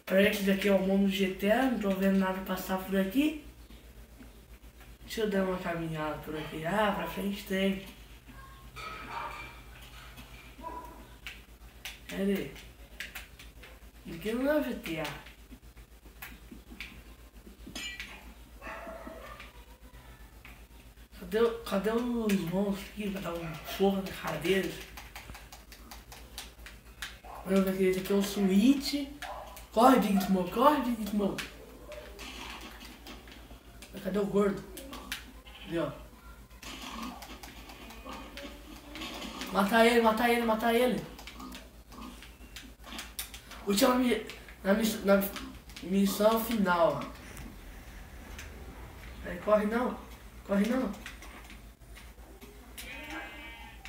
Parece que daqui é o mundo do GTA, não tô vendo nada passar por aqui. Deixa eu dar uma caminhada por aqui. Ah, pra frente tem. Cadê? Aqui não é GTA. Cadê os monstros aqui pra dar um forro na cara deles? Vamos ver aqui, esse aqui é o Switch. Corre, Big Smoke, corre, Big Smoke. Cadê o gordo? Ali, ó. Mata ele, mata ele, mata ele. Última na missão final. Aí, corre não, corre não.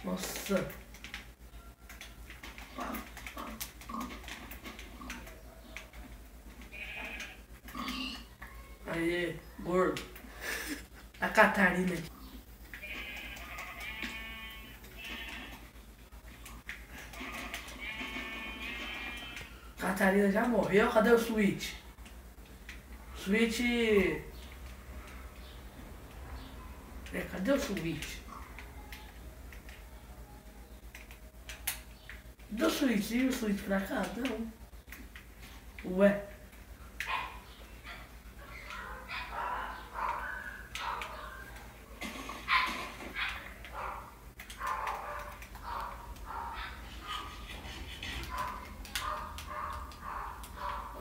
Nossa. Aí, gordo. A Catarina. Catarina já morreu. Cadê o Switch? Switch. Cadê o Switch? Cadê o Switch? E o Switch pra cá? Não. Ué.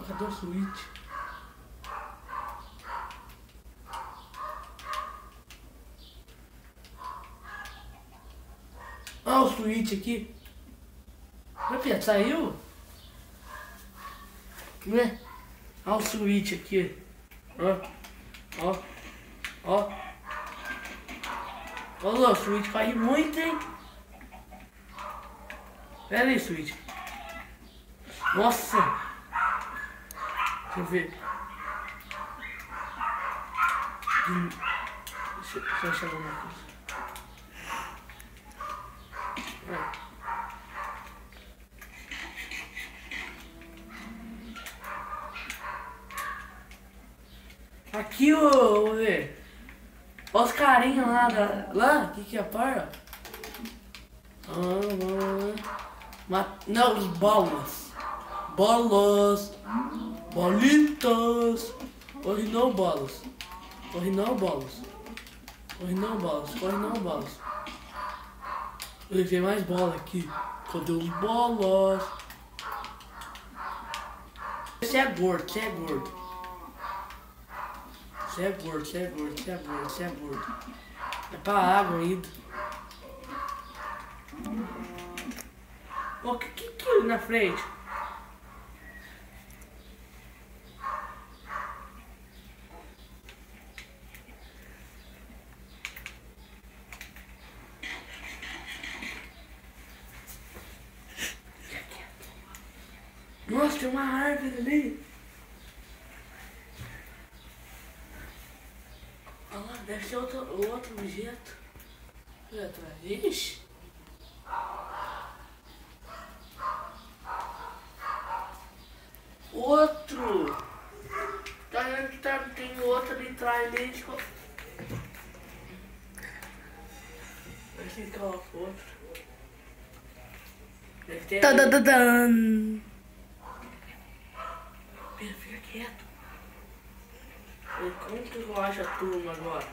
Cadê o Switch? Ah, o Switch aqui. Meu filho, saiu? Né? Olha o Switch aqui. Ó. Ó. Ó. Olha o Switch corre muito, hein? Pera aí, Switch. Nossa. Deixa eu ver. Deixa eu achar alguma coisa. Aqui, ô, ver. Olha os carinhas lá lá, que é a par? Não, os bolas. Bolas. Bolitas. Corre não, bolas. Corre não, bolas. Corre não, bolas. Corre não, bolas. Tem mais bola aqui. Cadê os bolas? Você é gordo, você é gordo. Você é gordo, você é gordo, você é gordo, você é gordo. É pra água ainda. Ó, que é ali na frente? Nossa, tem uma árvore ali. Olha lá, deve ser outro objeto. Ixi. Outro. Tá vendo que tem outro ali atrás ali. Deixa eu colocar outro. Deve ter ali. Fica quieto. Como que eu acho a turma agora?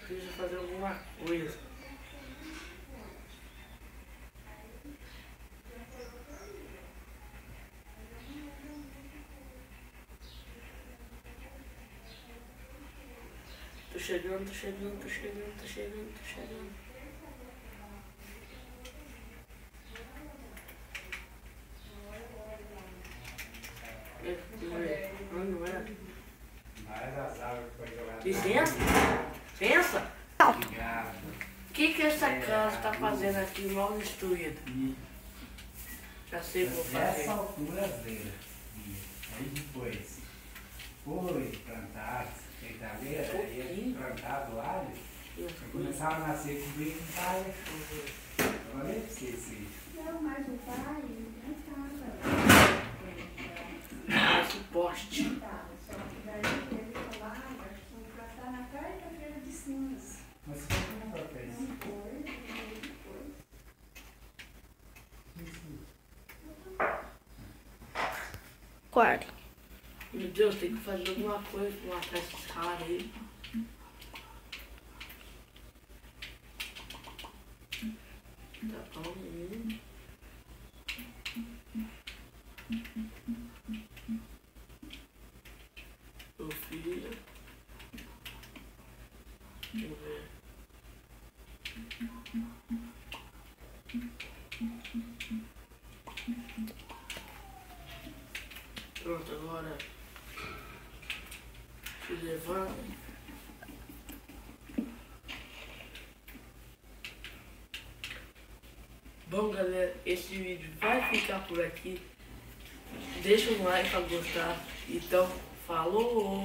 Preciso fazer alguma coisa. Tô chegando, tô chegando, tô chegando, tô chegando, tô chegando. Não é? Licença? Licença? O que essa casa tá fazendo aqui mal destruída? Já sei o que vou fazer. Essa altura dele. Aí depois foi plantado, feita a leira, aí plantado alho, começava a nascer com bem com palha. Eu falei pra você isso aí. Não, mas o pai não estava. Tchim. Tá, só que daí ele falava que foi plantar na quarta-feira de cinzas. Mas você foi como pra fez? Não foi, depois. Guarde. Meu Deus, tem que fazer alguma coisa pra matar esses caras aí. Tá bom, meu filho. Deixa eu ver. Pronto, agora se levanta. Bom, galera, esse vídeo vai ficar por aqui. Deixa um like pra gostar. Então, falou!